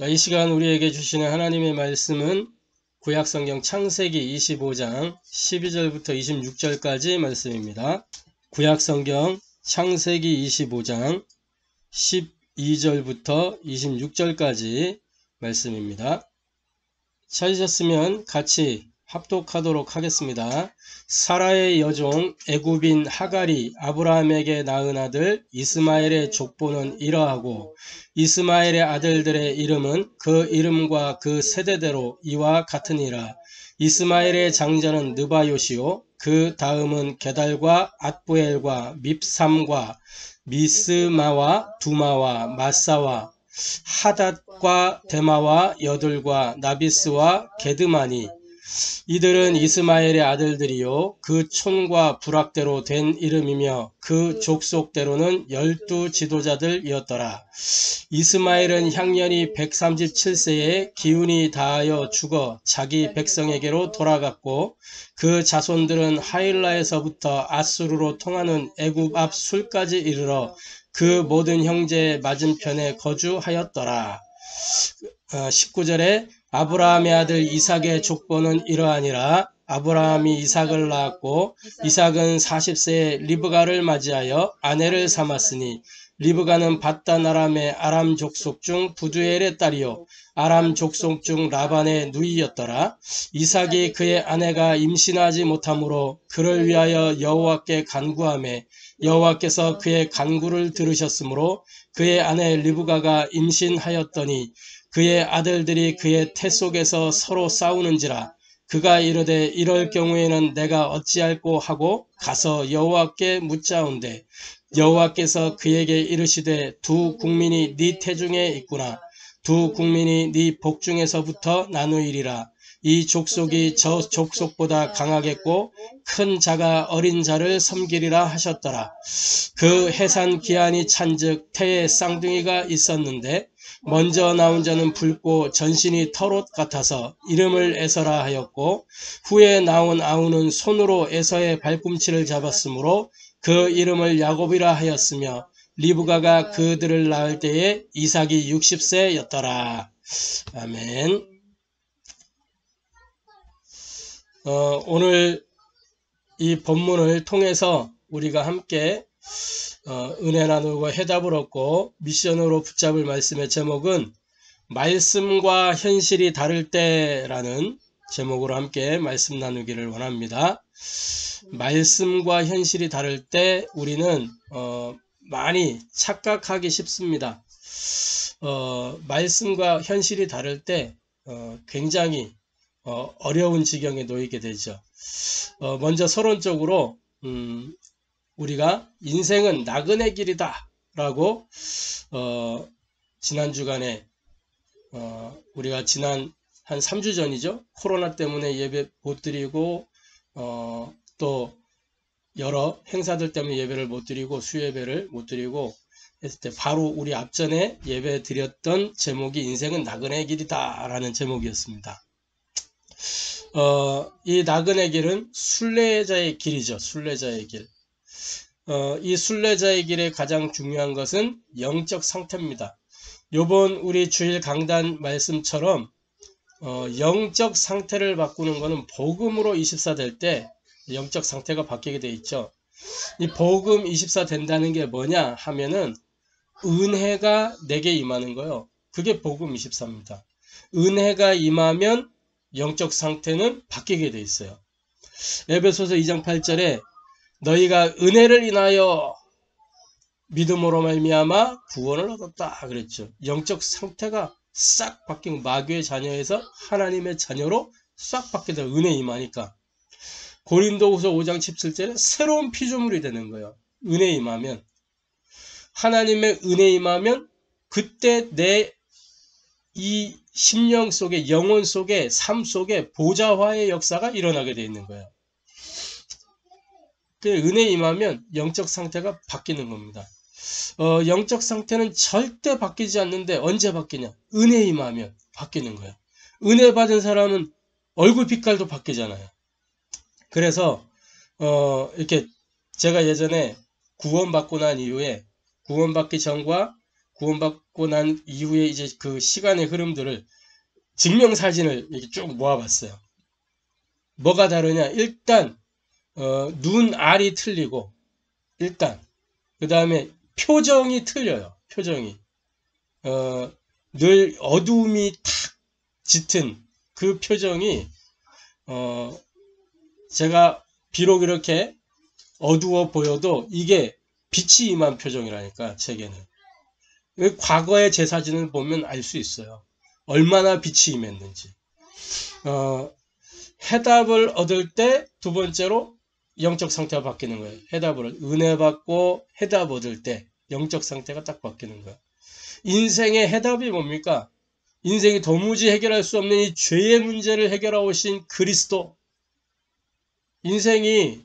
이 시간 우리에게 주시는 하나님의 말씀은 구약성경 창세기 25장 12절부터 26절까지 말씀입니다. 구약성경 창세기 25장 12절부터 26절까지 말씀입니다. 찾으셨으면 같이 합독하도록 하겠습니다. 사라의 여종 애굽인 하갈이 아브라함에게 낳은 아들 이스마엘의 족보는 이러하고 이스마엘의 아들들의 이름은 그 이름과 그 세대대로 이와 같으니라. 이스마엘의 장자는 느바요시요 그 다음은 게달과 앗부엘과 밉삼과 미스마와 두마와 마사와 하닷과 데마와 여둘과 나비스와 게드마니 이들은 이스마엘의 아들들이요 그 촌과 부락대로 된 이름이며 그 족속대로는 12 지도자들이었더라. 이스마엘은 향년이 137세에 기운이 다하여 죽어 자기 백성에게로 돌아갔고 그 자손들은 하일라에서부터 아수르로 통하는 애굽 앞 술까지 이르러 그 모든 형제의 맞은편에 거주하였더라. 19절에 아브라함의 아들 이삭의 족보는 이러하니라. 아브라함이 이삭을 낳았고 이삭은 40세에 리브가를 맞이하여 아내를 삼았으니 리브가는 밧단 아람의 아람 족속 중 부두엘의 딸이요 아람 족속 중 라반의 누이였더라. 이삭이 그의 아내가 임신하지 못하므로 그를 위하여 여호와께 간구하매 여호와께서 그의 간구를 들으셨으므로 그의 아내 리브가가 임신하였더니 그의 아들들이 그의 태 속에서 서로 싸우는지라. 그가 이르되 이럴 경우에는 내가 어찌할꼬 하고 가서 여호와께 묻자온대 여호와께서 그에게 이르시되 두 국민이 네 태중에 있구나. 두 국민이 네 복중에서부터 나누이리라. 이 족속이 저 족속보다 강하겠고 큰 자가 어린 자를 섬기리라 하셨더라. 그 해산 기한이 찬즉 태에 쌍둥이가 있었는데 먼저 나온 자는 붉고 전신이 털옷 같아서 이름을 에서라 하였고 후에 나온 아우는 손으로 에서의 발꿈치를 잡았으므로 그 이름을 야곱이라 하였으며 리브가가 그들을 낳을 때에 이삭이 60세였더라. 아멘. 오늘 이 본문을 통해서 우리가 함께 은혜 나누고 해답을 얻고 미션으로 붙잡을 말씀의 제목은 말씀과 현실이 다를 때라는 제목으로 함께 말씀 나누기를 원합니다. 말씀과 현실이 다를 때 우리는 많이 착각하기 쉽습니다. 말씀과 현실이 다를 때 굉장히 어려운 지경에 놓이게 되죠. 먼저 서론적으로 우리가 인생은 나그네 길이다 라고 지난 주간에 우리가 지난 한 3주 전이죠. 코로나 때문에 예배 못 드리고 또 여러 행사들 때문에 예배를 못 드리고 수예배를 못 드리고 했을 때 바로 우리 앞전에 예배 드렸던 제목이 인생은 나그네 길이다 라는 제목이었습니다. 이 나그네 길은 순례자의 길이죠. 순례자의 길. 이 순례자의 길의 가장 중요한 것은 영적 상태입니다. 요번 우리 주일 강단 말씀처럼 영적 상태를 바꾸는 것은 복음으로 24 될 때 영적 상태가 바뀌게 돼 있죠. 이 복음 24 된다는 게 뭐냐 하면은 은혜가 내게 임하는 거예요. 그게 복음 24입니다. 은혜가 임하면 영적 상태는 바뀌게 돼 있어요. 에베소서 2장 8절에 너희가 은혜를 인하여 믿음으로 말미암아 구원을 얻었다 그랬죠. 영적 상태가 싹 바뀐 마귀의 자녀에서 하나님의 자녀로 싹 바뀌게 돼요. 은혜 임하니까. 고린도후서 5장 17절에 새로운 피조물이 되는 거예요. 은혜 임하면. 하나님의 은혜 임하면 그때 내 이 심령 속에 영혼 속에 삶 속에 보좌화의 역사가 일어나게 되어 있는 거예요. 은혜 임하면 영적 상태가 바뀌는 겁니다. 영적 상태는 절대 바뀌지 않는데 언제 바뀌냐? 은혜 임하면 바뀌는 거예요. 은혜 받은 사람은 얼굴 빛깔도 바뀌잖아요. 그래서 이렇게 제가 예전에 구원받고 난 이후에 구원받기 전과 구원받고 난 이후에 이제 그 시간의 흐름들을 증명사진을 이렇게 쭉 모아봤어요. 뭐가 다르냐? 일단 눈 알이 틀리고, 일단 그 다음에 표정이 틀려요. 표정이 늘 어두움이 탁 짙은 그 표정이 제가 비록 이렇게 어두워 보여도 이게 빛이 임한 표정이라니까, 제게는. 과거의 제 사진을 보면 알 수 있어요. 얼마나 빛이 임했는지. 해답을 얻을 때 두 번째로 영적 상태가 바뀌는 거예요. 해답을 은혜 받고 해답 얻을 때 영적 상태가 딱 바뀌는 거예요. 인생의 해답이 뭡니까? 인생이 도무지 해결할 수 없는 이 죄의 문제를 해결하고 오신 그리스도. 인생이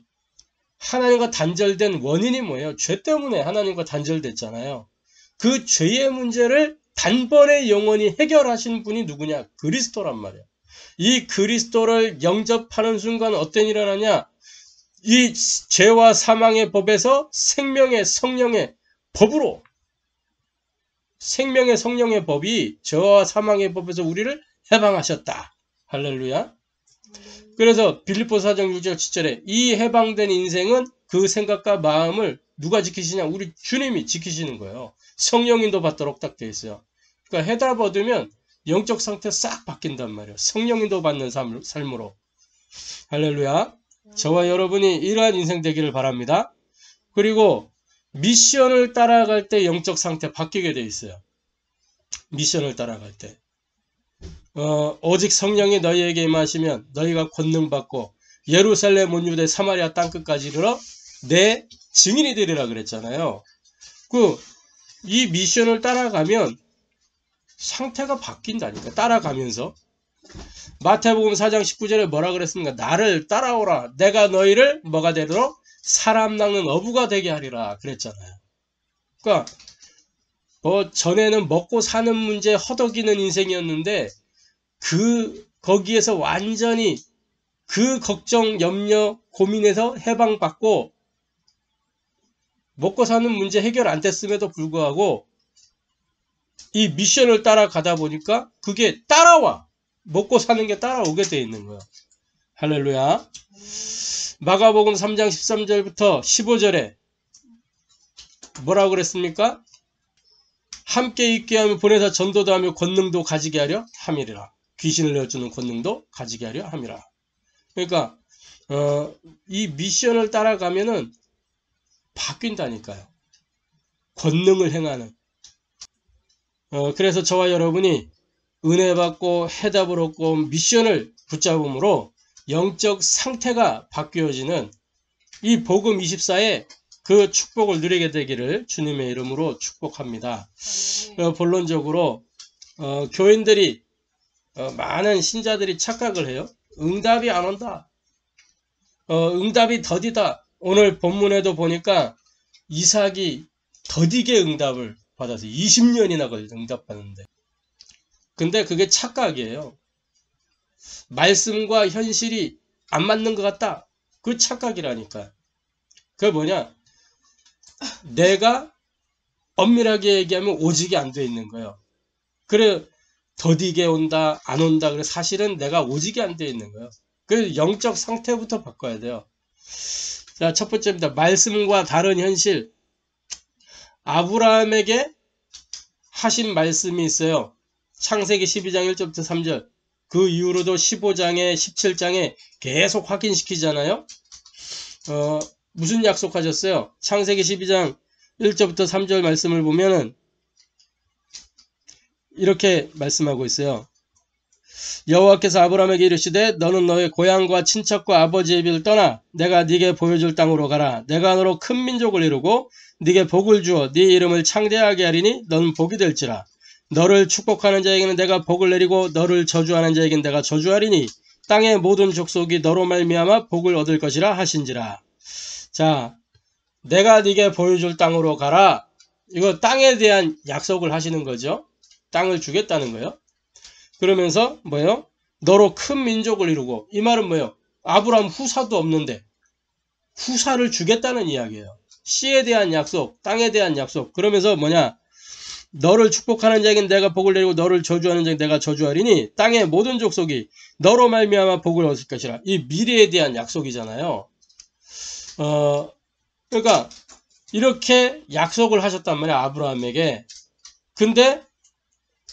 하나님과 단절된 원인이 뭐예요? 죄 때문에 하나님과 단절됐잖아요. 그 죄의 문제를 단번에 영원히 해결하신 분이 누구냐? 그리스도란 말이에요. 이 그리스도를 영접하는 순간 어떤 일이 일어나냐? 이 죄와 사망의 법에서 생명의 성령의 법으로, 생명의 성령의 법이 죄와 사망의 법에서 우리를 해방하셨다. 할렐루야. 그래서 빌립보서 4장 6절 7절에 이 해방된 인생은 그 생각과 마음을 누가 지키시냐? 우리 주님이 지키시는 거예요. 성령인도 받도록 딱 되어 있어요. 그러니까 해답 얻으면 영적 상태 싹 바뀐단 말이에요. 성령인도 받는 삶으로. 할렐루야. 저와 여러분이 이러한 인생 되기를 바랍니다. 그리고 미션을 따라갈 때 영적 상태 바뀌게 되어 있어요. 미션을 따라갈 때. 오직 성령이 너희에게 임하시면 너희가 권능 받고 예루살렘 온 유대 사마리아 땅끝까지 이르러 내 증인이 되리라 그랬잖아요. 이 미션을 따라가면 상태가 바뀐다니까. 따라가면서 마태복음 4장 19절에 뭐라 그랬습니까? 나를 따라오라. 내가 너희를 뭐가 되도록 사람 낚는 어부가 되게 하리라 그랬잖아요. 그러니까 전에는 먹고 사는 문제 허덕이는 인생이었는데 거기에서 완전히 그 걱정, 염려, 고민에서 해방받고 먹고 사는 문제 해결 안 됐음에도 불구하고 이 미션을 따라가다 보니까 그게 따라와. 먹고 사는 게 따라오게 돼 있는 거예요. 할렐루야. 마가복음 3장 13절부터 15절에 뭐라고 그랬습니까? 함께 있게 하며 보내사 전도도 하며 권능도 가지게 하려 함이라. 귀신을 내어주는 권능도 가지게 하려 함이라. 그러니까 이 미션을 따라가면은 바뀐다니까요. 권능을 행하는. 그래서 저와 여러분이 은혜 받고 해답을 얻고 미션을 붙잡음으로 영적 상태가 바뀌어지는 이 복음 24의 그 축복을 누리게 되기를 주님의 이름으로 축복합니다. 본론적으로 교인들이 많은 신자들이 착각을 해요. 응답이 안 온다. 응답이 더디다. 오늘 본문에도 보니까 이삭이 더디게 응답을 받아서 20년이나 걸려 응답받는데. 근데 그게 착각이에요. 말씀과 현실이 안 맞는 것 같다. 그 착각이라니까. 그게 뭐냐? 내가 엄밀하게 얘기하면 오직이 안 돼 있는 거예요. 그래 더디게 온다 안 온다. 그래 사실은 내가 오직이 안 돼 있는 거예요. 그래서 영적 상태부터 바꿔야 돼요. 자, 첫 번째입니다. 말씀과 다른 현실. 아브라함에게 하신 말씀이 있어요. 창세기 12장 1절부터 3절. 그 이후로도 15장에 17장에 계속 확인시키잖아요. 무슨 약속하셨어요? 창세기 12장 1절부터 3절 말씀을 보면은 이렇게 말씀하고 있어요. 여호와께서 아브라함에게 이르시되 너는 너의 고향과 친척과 아버지의 집을 떠나 내가 네게 보여줄 땅으로 가라. 내가 너로 큰 민족을 이루고 네게 복을 주어 네 이름을 창대하게 하리니 너는 복이 될지라. 너를 축복하는 자에게는 내가 복을 내리고 너를 저주하는 자에게는 내가 저주하리니 땅의 모든 족속이 너로 말미암아 복을 얻을 것이라 하신지라. 자, 내가 네게 보여줄 땅으로 가라. 이거 땅에 대한 약속을 하시는 거죠. 땅을 주겠다는 거예요. 그러면서 뭐예요? 너로 큰 민족을 이루고. 이 말은 뭐예요? 아브라함 후사도 없는데 후사를 주겠다는 이야기예요. 씨에 대한 약속, 땅에 대한 약속. 그러면서 뭐냐? 너를 축복하는 자에겐 내가 복을 내리고 너를 저주하는 자에겐 내가 저주하리니 땅의 모든 족속이 너로 말미암아 복을 얻을 것이라. 이 미래에 대한 약속이잖아요. 그러니까 이렇게 약속을 하셨단 말이야, 아브라함에게. 근데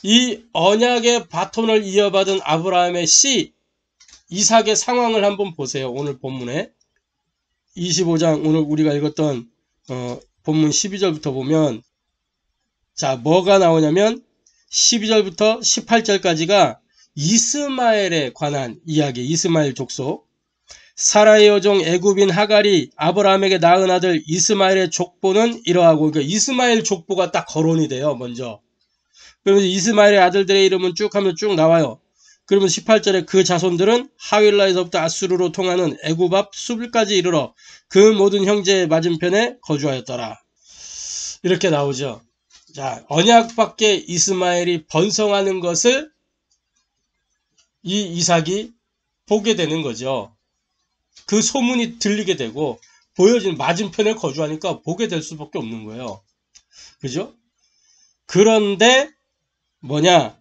이 언약의 바톤을 이어받은 아브라함의 씨 이삭의 상황을 한번 보세요. 오늘 본문에 25장 오늘 우리가 읽었던 본문 12절부터 보면, 자, 뭐가 나오냐면 12절부터 18절까지가 이스마엘에 관한 이야기, 이스마엘 족속. 사라의 여종 애굽인 하갈이 아브라함에게 낳은 아들 이스마엘의 족보는 이러하고, 그러니까 이스마엘 족보가 딱 거론이 돼요, 먼저. 그러면서 이스마엘의 아들들의 이름은 쭉 하면 쭉 나와요. 그러면 18절에 그 자손들은 하윌라에서부터 아수르로 통하는 애굽 앞 수빌까지 이르러 그 모든 형제의 맞은편에 거주하였더라. 이렇게 나오죠. 자, 언약 밖에 이스마엘이 번성하는 것을 이 이삭이 보게 되는 거죠. 그 소문이 들리게 되고 보여진 맞은편에 거주하니까 보게 될 수밖에 없는 거예요. 그죠? 그런데 뭐냐?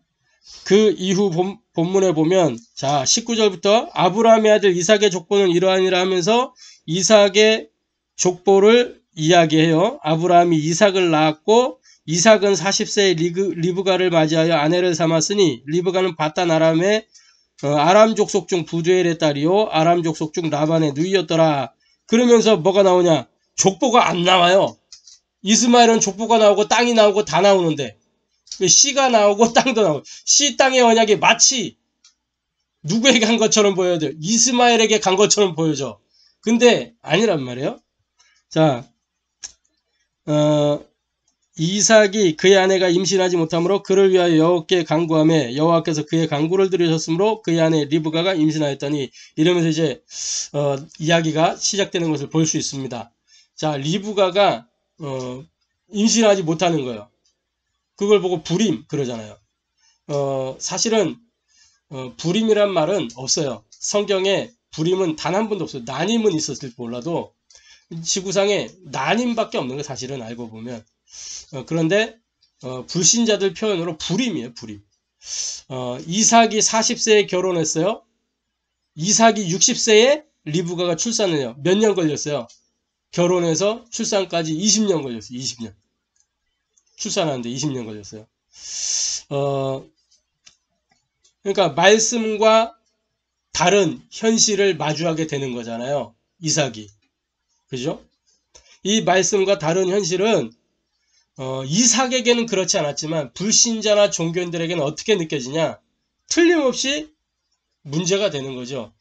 그 이후 본문에 보면, 자, 19절부터 아브라함의 아들 이삭의 족보는 이러하니라 하면서 이삭의 족보를 이야기해요. 아브라함이 이삭을 낳았고 이삭은 40세에 리브가를 맞이하여 아내를 삼았으니 리브가는 바단 아람의 아람 족속 중 부두엘의 딸이요 아람 족속 중 라반의 누이였더라. 그러면서 뭐가 나오냐? 족보가 안 나와요. 이스마엘은 족보가 나오고 땅이 나오고 다 나오는데 씨가 나오고 땅도 나오고, 씨 땅의 언약이 마치 누구에게 간 것처럼 보여야 돼요. 이스마엘에게 간 것처럼 보여져. 근데 아니란 말이에요. 자, 이삭이 그의 아내가 임신하지 못하므로 그를 위하여 여호와께 간구하며 여호와께서 그의 간구를 들으셨으므로 그의 아내 리브가가 임신하였더니, 이러면서 이제 이야기가 시작되는 것을 볼 수 있습니다. 자, 리브가가 임신하지 못하는 거예요. 그걸 보고 부림 그러잖아요. 사실은 부림이란 말은 없어요. 성경에 부림은 단 한 번도 없어요. 난임은 있었을지 몰라도 지구상에 난임밖에 없는 거 사실은 알고 보면. 그런데 불신자들 표현으로 부림이에요. 부림. 이삭이 40세에 결혼했어요. 이삭이 60세에 리브가가 출산을 해요. 몇 년 걸렸어요? 결혼해서 출산까지 20년 걸렸어요. 20년. 출산하는데 20년 걸렸어요. 그러니까 말씀과 다른 현실을 마주하게 되는 거잖아요. 이삭이. 그죠? 이 말씀과 다른 현실은 이삭에게는 그렇지 않았지만 불신자나 종교인들에게는 어떻게 느껴지냐? 틀림없이 문제가 되는 거죠.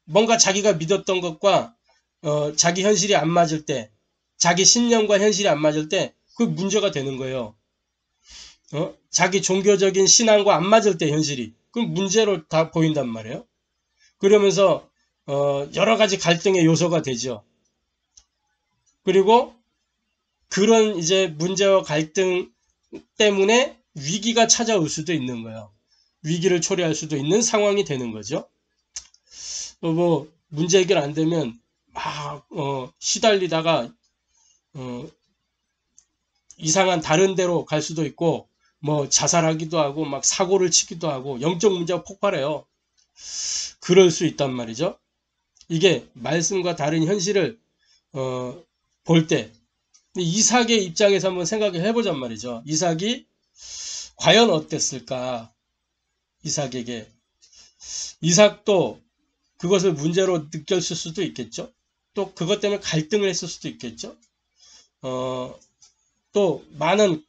뭔가 자기가 믿었던 것과 자기 현실이 안 맞을 때, 자기 신념과 현실이 안 맞을 때 그 문제가 되는 거예요. 자기 종교적인 신앙과 안 맞을 때 현실이. 그럼 문제로 다 보인단 말이에요. 그러면서 여러 가지 갈등의 요소가 되죠. 그리고 그런 이제 문제와 갈등 때문에 위기가 찾아올 수도 있는 거예요. 위기를 초래할 수도 있는 상황이 되는 거죠. 뭐 문제 해결 안 되면 막 시달리다가 이상한 다른 데로 갈 수도 있고, 뭐 자살하기도 하고 막 사고를 치기도 하고 영적 문제가 폭발해요. 그럴 수 있단 말이죠. 이게 말씀과 다른 현실을 볼 때 이삭의 입장에서 한번 생각을 해보잔 말이죠. 이삭이 과연 어땠을까? 이삭에게. 이삭도 그것을 문제로 느꼈을 수도 있겠죠. 또 그것 때문에 갈등을 했을 수도 있겠죠. 또 많은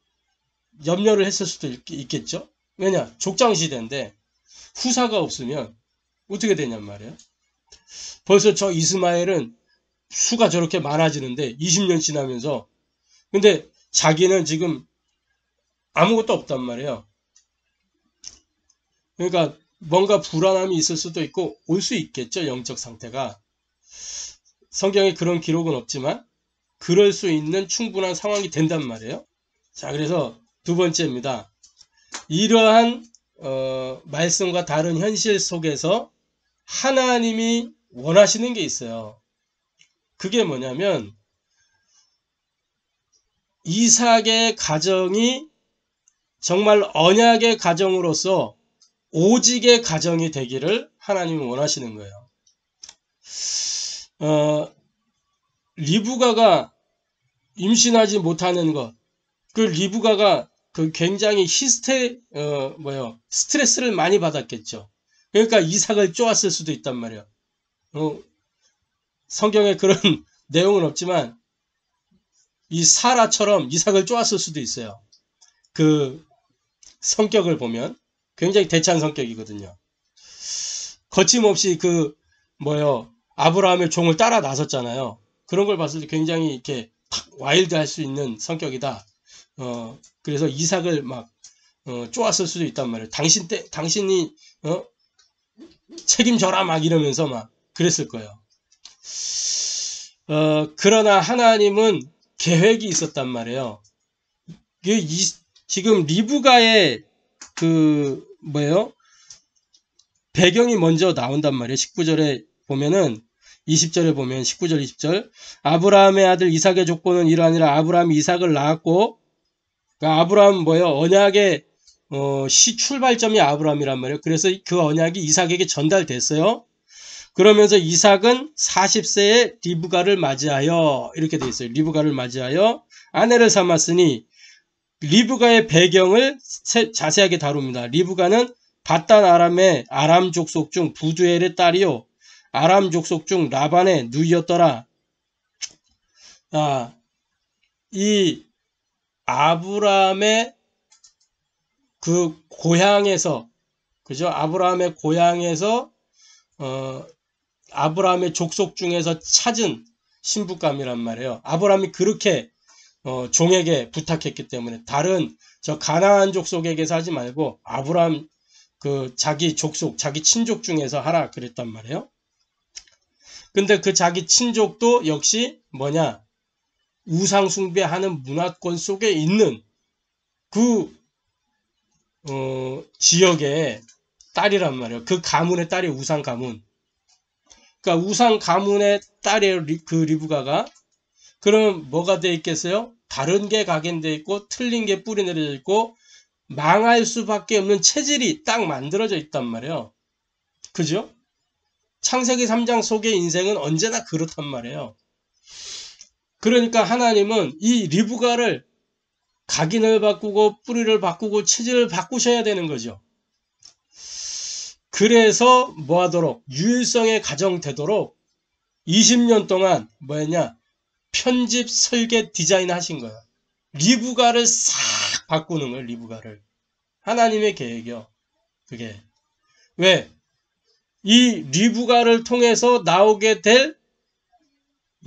염려를 했을 수도 있겠죠. 왜냐? 족장시대인데 후사가 없으면 어떻게 되냔 말이에요. 벌써 저 이스마엘은 수가 저렇게 많아지는데 20년 지나면서, 근데 자기는 지금 아무것도 없단 말이에요. 그러니까 뭔가 불안함이 있을 수도 있고 올 수 있겠죠. 영적 상태가. 성경에 그런 기록은 없지만 그럴 수 있는 충분한 상황이 된단 말이에요. 자, 그래서 두 번째입니다. 이러한 말씀과 다른 현실 속에서 하나님이 원하시는 게 있어요. 그게 뭐냐면 이삭의 가정이 정말 언약의 가정으로서 오직의 가정이 되기를 하나님이 원하시는 거예요. 리브가가 임신하지 못하는 것, 그 리브가가 그 굉장히 스트레스를 많이 받았겠죠. 그러니까 이삭을 쪼았을 수도 있단 말이에요. 성경에 그런 내용은 없지만 이 사라처럼 이삭을 쪼았을 수도 있어요. 그 성격을 보면 굉장히 대찬 성격이거든요. 거침없이 아브라함의 종을 따라 나섰잖아요. 그런 걸 봤을 때 굉장히 이렇게 와일드할 수 있는 성격이다. 그래서 이삭을 막 쪼았을 수도 있단 말이에요. 당신이 책임져라 막 이러면서 막 그랬을 거예요. 그러나 하나님은 계획이 있었단 말이에요. 지금 리브가의 배경이 먼저 나온단 말이에요. 19절에 보면은 20절에 보면 19절 20절 아브라함의 아들 이삭의 족보는 이러하니라. 아브라함이 이삭을 낳았고, 그러니까 아브라함 언약의 출발점이 아브라함이란 말이에요. 그래서 그 언약이 이삭에게 전달됐어요. 그러면서 이삭은 40세에 리브가를 맞이하여, 이렇게 돼 있어요. 리브가를 맞이하여 아내를 삼았으니, 리브가의 배경을 자세하게 다룹니다. 리브가는 바단 아람의 아람 족속 중 부두엘의 딸이요 아람 족속 중 라반의 누이였더라. 이 아브라함의 그 고향에서, 그죠? 아브라함의 고향에서 아브라함의 족속 중에서 찾은 신부감이란 말이에요. 아브라함이 그렇게 종에게 부탁했기 때문에 다른 가나안 족속에게서 하지 말고 아브라함 자기 족속, 자기 친족 중에서 하라 그랬단 말이에요. 근데 그 자기 친족도 역시 우상 숭배하는 문화권 속에 있는 그 지역의 딸이란 말이에요. 그 가문의 딸이 우상 가문. 그러니까 우상 가문의 딸이에요. 그 리브가가. 그럼 뭐가 돼 있겠어요? 다른 게 각인돼 있고 틀린 게 뿌리 내려져 있고 망할 수밖에 없는 체질이 딱 만들어져 있단 말이에요. 그죠? 창세기 3장 속의 인생은 언제나 그렇단 말이에요. 그러니까 하나님은 이 리브가를 각인을 바꾸고 뿌리를 바꾸고 체질을 바꾸셔야 되는 거죠. 그래서 뭐하도록 유일성의 가정 되도록 20년 동안 편집, 설계, 디자인 하신 거예요. 리브가를 싹 바꾸는 거예요. 리브가를. 하나님의 계획이요. 그게. 왜? 이 리브가를 통해서 나오게 될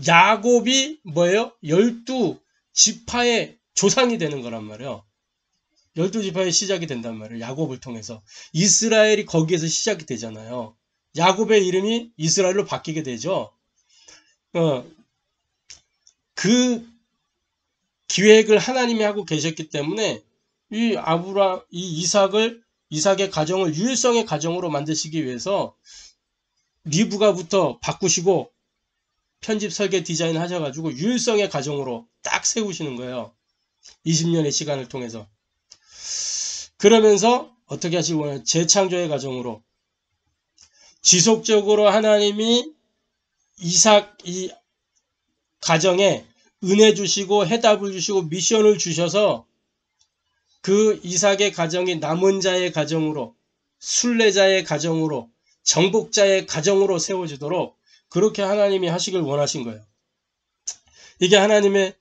야곱이 12지파의 조상이 되는 거란 말이에요. 12지파의 시작이 된단 말이에요. 야곱을 통해서. 이스라엘이 거기에서 시작이 되잖아요. 야곱의 이름이 이스라엘로 바뀌게 되죠. 그 기획을 하나님이 하고 계셨기 때문에 이삭의 가정을 유일성의 가정으로 만드시기 위해서 리브가부터 바꾸시고 편집, 설계, 디자인 하셔가지고 유일성의 가정으로 딱 세우시는 거예요. 20년의 시간을 통해서. 그러면서 어떻게 하시고 재창조의 가정으로 지속적으로 하나님이 이삭 이 가정에 은혜 주시고 해답을 주시고 미션을 주셔서 그 이삭의 가정이 남은 자의 가정으로, 순례자의 가정으로, 정복자의 가정으로 세워지도록 그렇게 하나님이 하시길 원하신 거예요. 이게 하나님의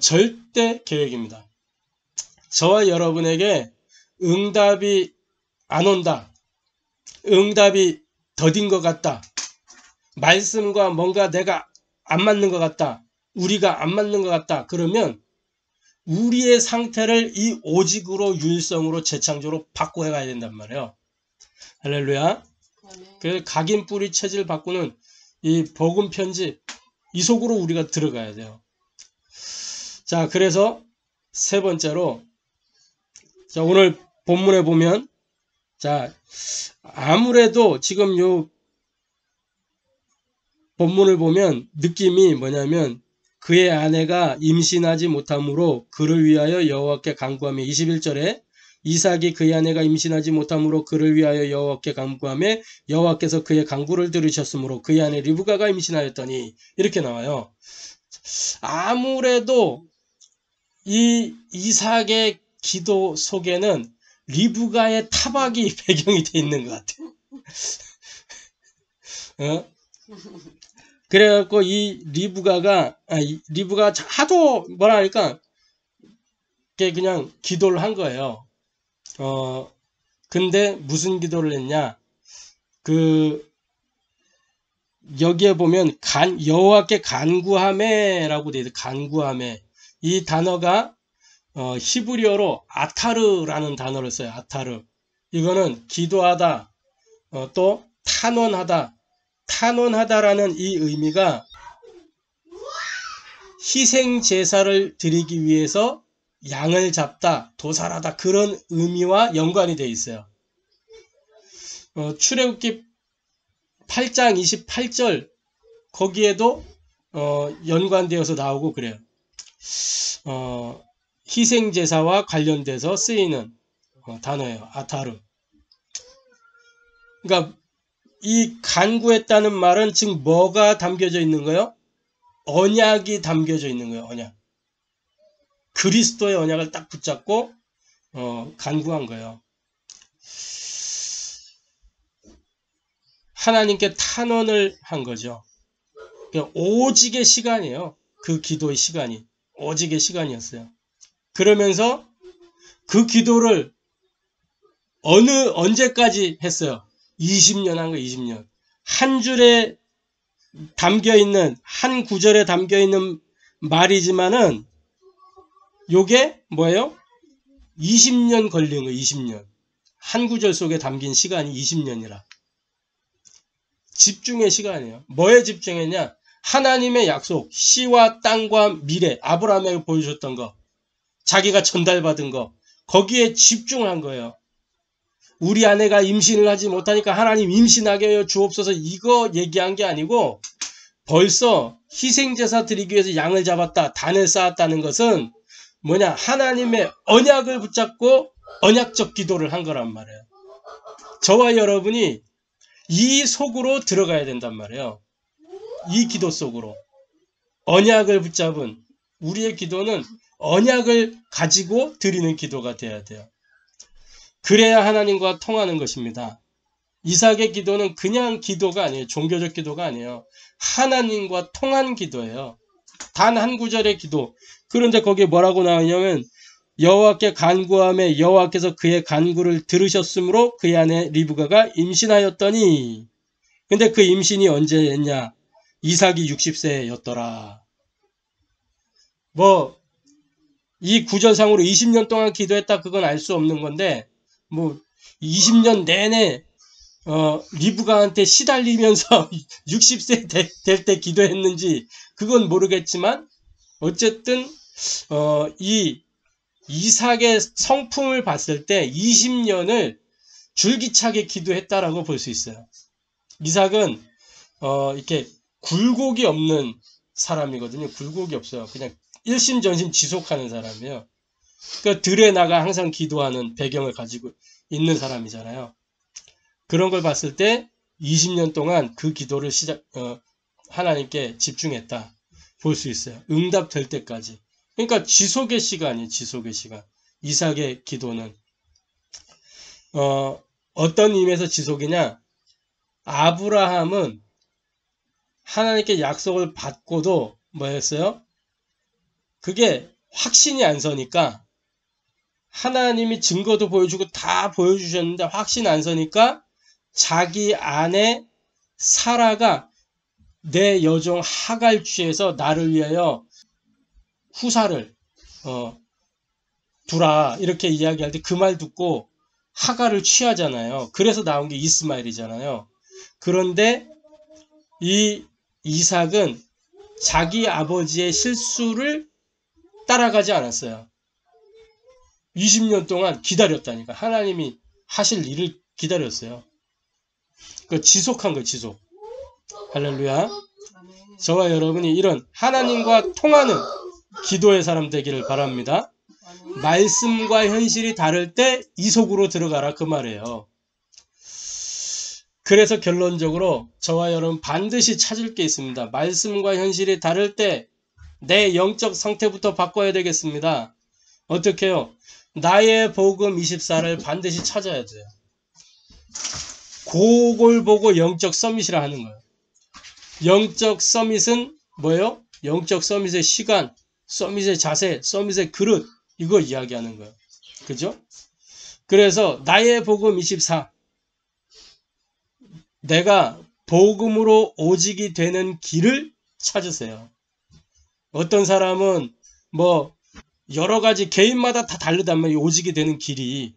절대 계획입니다. 저와 여러분에게 응답이 안 온다. 응답이 더딘 것 같다. 말씀과 뭔가 내가 안 맞는 것 같다. 우리가 안 맞는 것 같다. 그러면 우리의 상태를 이 오직으로 유일성으로 재창조로 바꿔야 가야 된단 말이에요. 할렐루야. 그래서 각인 뿌리 체질 바꾸는 이 복음 편집 이 속으로 우리가 들어가야 돼요. 자, 그래서 세 번째로 자, 오늘 본문에 보면 자, 아무래도 지금 요 본문을 보면 느낌이 뭐냐면 그의 아내가 임신하지 못함으로 그를 위하여 여호와께 간구하며 21절에 이삭이 그의 아내가 임신하지 못함으로 그를 위하여 여호와께 간구하며 여호와께서 그의 간구를 들으셨으므로 그의 아내 리브가가 임신하였더니 이렇게 나와요. 아무래도 이 이삭의 기도 속에는 리브가의 타박이 배경이 돼 있는 것 같아요. 그래갖고 이 리브가가 하도 뭐라 하니까 그냥 기도를 한 거예요. 근데 무슨 기도를 했냐? 여기에 보면 여호와께 간구하매라고 되어 있어요. 간구하매. 이 단어가 히브리어로 아타르라는 단어를 써요. 아타르. 이거는 기도하다, 또 탄원하다. 탄원하다라는 이 의미가 희생 제사를 드리기 위해서 양을 잡다, 도살하다 그런 의미와 연관이 되어 있어요. 출애굽기 8장 28절 거기에도 연관되어서 나오고 그래요. 희생 제사와 관련돼서 쓰이는 단어예요. 아타르. 그러니까 이 간구했다는 말은 지금 뭐가 담겨져 있는 거예요? 언약이 담겨져 있는 거예요. 언약. 그리스도의 언약을 딱 붙잡고 간구한 거예요. 하나님께 탄원을 한 거죠. 오직의 시간이에요. 그 기도의 시간이. 오직의 시간이었어요. 그러면서 그 기도를 언제까지 했어요? 20년 한 거예요. 20년. 한 줄에 담겨있는, 한 구절에 담겨있는 말이지만은 요게 뭐예요? 20년 걸린 거예요. 20년. 한 구절 속에 담긴 시간이 20년이라. 집중의 시간이에요. 뭐에 집중했냐? 하나님의 약속, 씨와 땅과 미래, 아브라함에게 보여줬던 거, 자기가 전달받은 거, 거기에 집중한 거예요. 우리 아내가 임신을 하지 못하니까 하나님 임신하게 하여 주옵소서 이거 얘기한 게 아니고 벌써 희생제사 드리기 위해서 양을 잡았다, 단을 쌓았다는 것은 뭐냐? 하나님의 언약을 붙잡고 언약적 기도를 한 거란 말이에요. 저와 여러분이 이 속으로 들어가야 된단 말이에요. 이 기도 속으로. 언약을 붙잡은 우리의 기도는 언약을 가지고 드리는 기도가 돼야 돼요. 그래야 하나님과 통하는 것입니다. 이삭의 기도는 그냥 기도가 아니에요. 종교적 기도가 아니에요. 하나님과 통한 기도예요. 단 한 구절의 기도. 그런데 거기에 뭐라고 나오냐면 여호와께 간구하며 여호와께서 그의 간구를 들으셨으므로 그의 아내 리브가가 임신하였더니 근데 그 임신이 언제 했냐? 이삭이 60세였더라. 이 구절상으로 20년 동안 기도했다 그건 알 수 없는 건데 20년 내내 리브가한테 시달리면서 60세 될 때 기도했는지 그건 모르겠지만 어쨌든 이 이삭의 성품을 봤을 때 20년을 줄기차게 기도했다라고 볼 수 있어요. 이삭은 이렇게 굴곡이 없는 사람이거든요. 굴곡이 없어요. 그냥 일심전심 지속하는 사람이에요. 그러니까 들에 나가 항상 기도하는 배경을 가지고 있는 사람이잖아요. 그런 걸 봤을 때 20년 동안 그 기도를 하나님께 집중했다 볼 수 있어요. 응답될 때까지. 그러니까 지속의 시간이에요. 지속의 시간. 이삭의 기도는 어떤 의미에서 지속이냐? 아브라함은 하나님께 약속을 받고도 뭐였어요? 그게 확신이 안 서니까 하나님이 증거도 보여주고 다 보여주셨는데 확신 안 서니까 자기 아내 사라가 내 여종 하갈 취해서 나를 위하여 후사를 두라 이렇게 이야기할 때 그 말 듣고 하갈을 취하잖아요. 그래서 나온 게 이스마엘이잖아요. 그런데 이 이삭은 자기 아버지의 실수를 따라가지 않았어요. 20년 동안 기다렸다니까. 하나님이 하실 일을 기다렸어요. 그 지속한 거예요. 지속. 할렐루야. 저와 여러분이 이런 하나님과 통하는 기도의 사람 되기를 바랍니다. 말씀과 현실이 다를 때 이속으로 들어가라 그 말이에요. 그래서 결론적으로 저와 여러분 반드시 찾을 게 있습니다. 말씀과 현실이 다를 때 내 영적 상태부터 바꿔야 되겠습니다. 어떻게 해요? 나의 복음 24를 반드시 찾아야 돼요. 그걸 보고 영적 서밋이라 하는 거예요. 영적 서밋은 뭐예요? 영적 서밋의 시간, 서밋의 자세, 서밋의 그릇, 이거 이야기하는 거예요. 그죠? 그래서 나의 복음 24, 내가 복음으로 오직이 되는 길을 찾으세요. 어떤 사람은 뭐 여러 가지 개인마다 다 다르단 말이에요. 오직이 되는 길이.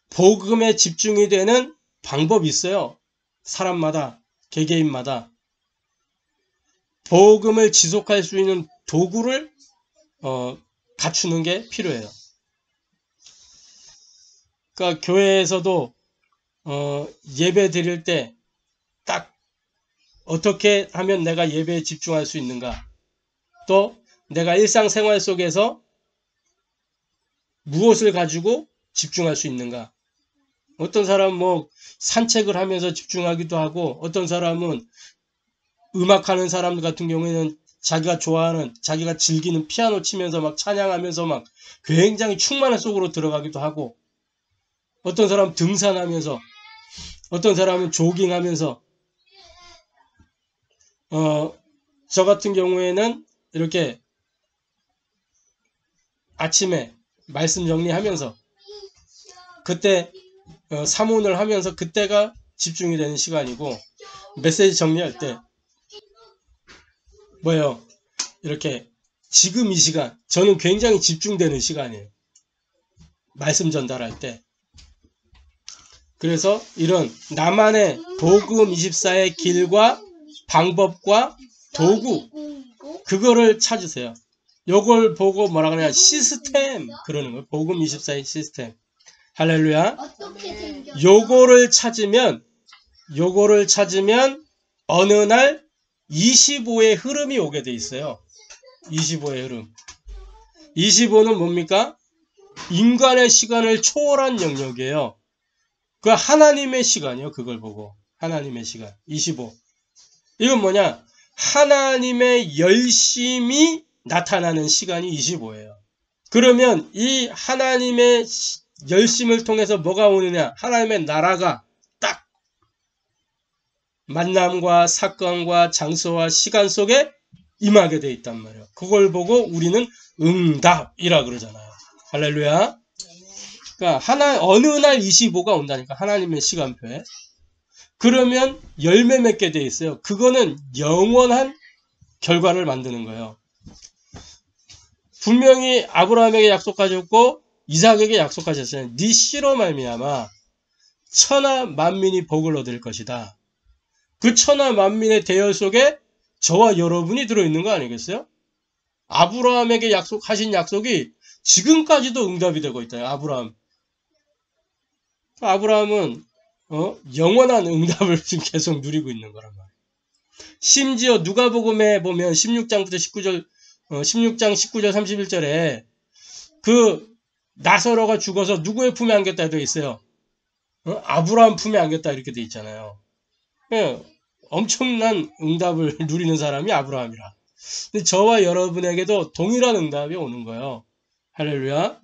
복음에 집중이 되는 방법이 있어요. 사람마다, 개개인마다. 복음을 지속할 수 있는 도구를 갖추는 게 필요해요. 그러니까 교회에서도 예배 드릴 때 딱 어떻게 하면 내가 예배에 집중할 수 있는가, 또 내가 일상생활 속에서 무엇을 가지고 집중할 수 있는가. 어떤 사람은 뭐 산책을 하면서 집중하기도 하고, 어떤 사람은 음악하는 사람들 같은 경우에는 자기가 좋아하는, 자기가 즐기는 피아노 치면서 막 찬양하면서 막 굉장히 충만한 속으로 들어가기도 하고, 어떤 사람은 등산하면서, 어떤 사람은 조깅하면서, 저 같은 경우에는 이렇게 아침에 말씀 정리하면서 그때 사문을 하면서 그때가 집중이 되는 시간이고, 메시지 정리할 때 뭐예요? 이렇게 지금 이 시간, 저는 굉장히 집중되는 시간이에요. 말씀 전달할 때. 그래서 이런 나만의 복음 24의 길과 방법과 도구, 그거를 찾으세요. 요걸 보고 뭐라 그러냐, 시스템, 그러는 거예요. 복음 24의 시스템. 할렐루야. 요거를 찾으면 어느 날 25의 흐름이 오게 돼 있어요. 25의 흐름. 25는 뭡니까? 인간의 시간을 초월한 영역이에요. 그 하나님의 시간이요. 그걸 보고. 하나님의 시간. 25. 이건 뭐냐? 하나님의 열심이 나타나는 시간이 25예요. 그러면 이 하나님의 열심을 통해서 뭐가 오느냐? 하나님의 나라가 딱 만남과 사건과 장소와 시간 속에 임하게 돼 있단 말이에요. 그걸 보고 우리는 응답이라 그러잖아요. 할렐루야. 그러니까 어느 날 25가 온다니까, 하나님의 시간표에. 그러면 열매 맺게 돼 있어요. 그거는 영원한 결과를 만드는 거예요. 분명히 아브라함에게 약속하셨고 이삭에게 약속하셨어요. 네 씨로 말미암아 천하 만민이 복을 얻을 것이다. 그 천하 만민의 대열 속에 저와 여러분이 들어있는 거 아니겠어요? 아브라함에게 하신 약속이 지금까지도 응답이 되고 있다. 아브라함은 영원한 응답을 지금 계속 누리고 있는 거란 말이에요. 심지어 누가복음에 보면 16장부터 19절, 16장 19절 31절에 그 나사로가 죽어서 누구의 품에 안겼다 되어 있어요? 아브라함 품에 안겼다 이렇게 되어 있잖아요. 엄청난 응답을 누리는 사람이 아브라함이라. 근데 저와 여러분에게도 동일한 응답이 오는 거예요. 할렐루야.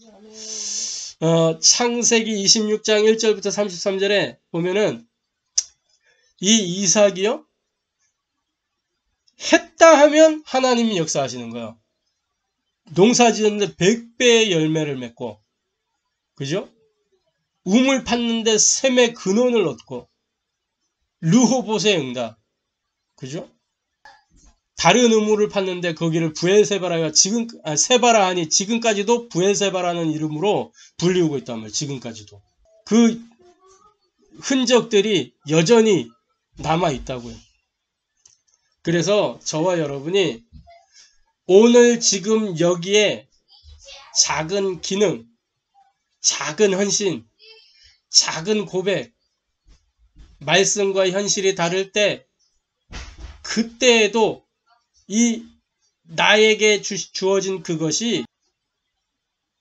창세기 26장 1절부터 33절에 보면은 이 이삭이요, 했다 하면 하나님이 역사하시는 거예요. 농사 지었는데 100배의 열매를 맺고, 그죠? 우물 팠는데 샘의 근원을 얻고, 르호봇의 응답, 그죠? 다른 우물을 팠는데 거기를 부엘세바라가 세바라 하니 지금까지도 부엘세바라는 이름으로 불리우고 있단 말이에요. 지금까지도. 그 흔적들이 여전히 남아 있다고요. 그래서 저와 여러분이 오늘 지금 여기에 작은 기능, 작은 헌신, 작은 고백, 말씀과 현실이 다를 때 그때에도 이 나에게 주어진 그것이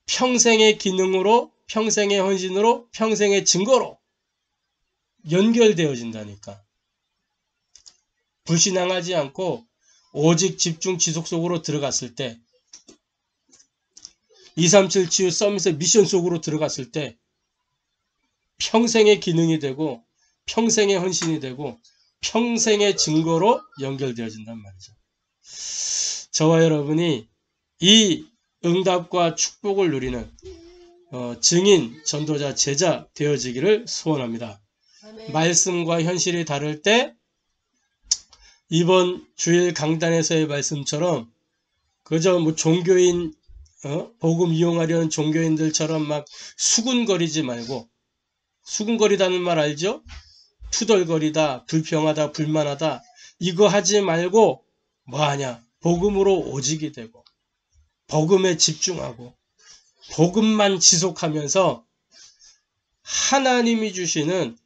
평생의 기능으로, 평생의 헌신으로, 평생의 증거로 연결되어진다니까. 불신앙하지 않고 오직 집중 지속 속으로 들어갔을 때, 237 치유 서밋의 미션 속으로 들어갔을 때 평생의 기능이 되고 평생의 헌신이 되고 평생의 증거로 연결되어진단 말이죠. 저와 여러분이 이 응답과 축복을 누리는 증인, 전도자, 제자 되어지기를 소원합니다. 말씀과 현실이 다를 때 이번 주일 강단에서의 말씀처럼 그저 뭐 종교인, 복음 이용하려는 종교인들처럼 막 수군거리지 말고, 수군거리다는 말 알죠? 투덜거리다, 불평하다, 불만하다, 이거 하지 말고 뭐하냐? 복음으로 오직이 되고 복음에 집중하고 복음만 지속하면서 하나님이 주시는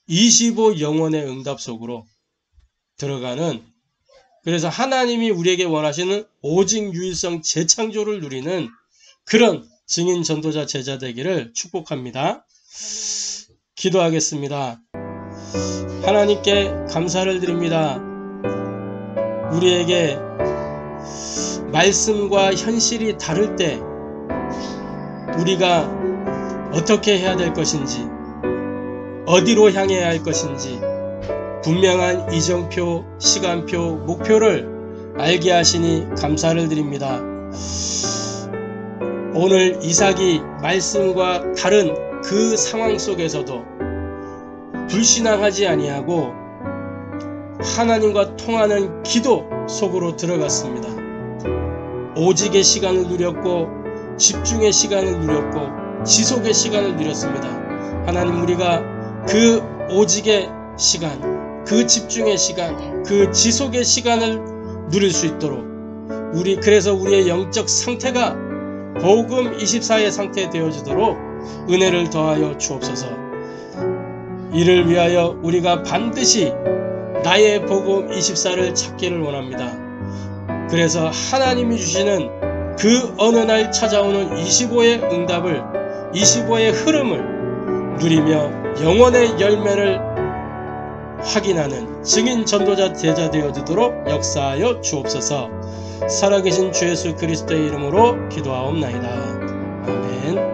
25 영혼의 응답 속으로 들어가는, 그래서 하나님이 우리에게 원하시는 오직 유일성 재창조를 누리는 그런 증인, 전도자, 제자 되기를 축복합니다. 기도하겠습니다. 하나님께 감사를 드립니다. 우리에게 말씀과 현실이 다를 때 우리가 어떻게 해야 될 것인지, 어디로 향해야 할 것인지 분명한 이정표, 시간표, 목표를 알게 하시니 감사를 드립니다. 오늘 이삭이 말씀과 다른 그 상황 속에서도 불신앙하지 아니하고 하나님과 통하는 기도 속으로 들어갔습니다. 오직의 시간을 누렸고 집중의 시간을 누렸고 지속의 시간을 누렸습니다. 하나님, 우리가 그 오직의 시간, 그 집중의 시간, 그 지속의 시간을 누릴 수 있도록 그래서 우리의 영적 상태가 복음 24의 상태 되어지도록 은혜를 더하여 주옵소서. 이를 위하여 우리가 반드시 나의 복음 24를 찾기를 원합니다. 그래서 하나님이 주시는 그 어느 날 찾아오는 25의 응답을, 25의 흐름을 누리며 영원의 열매를 확인하는 증인, 전도자, 제자 되어지도록 역사하여 주옵소서. 살아계신 주 예수 그리스도의 이름으로 기도하옵나이다. 아멘.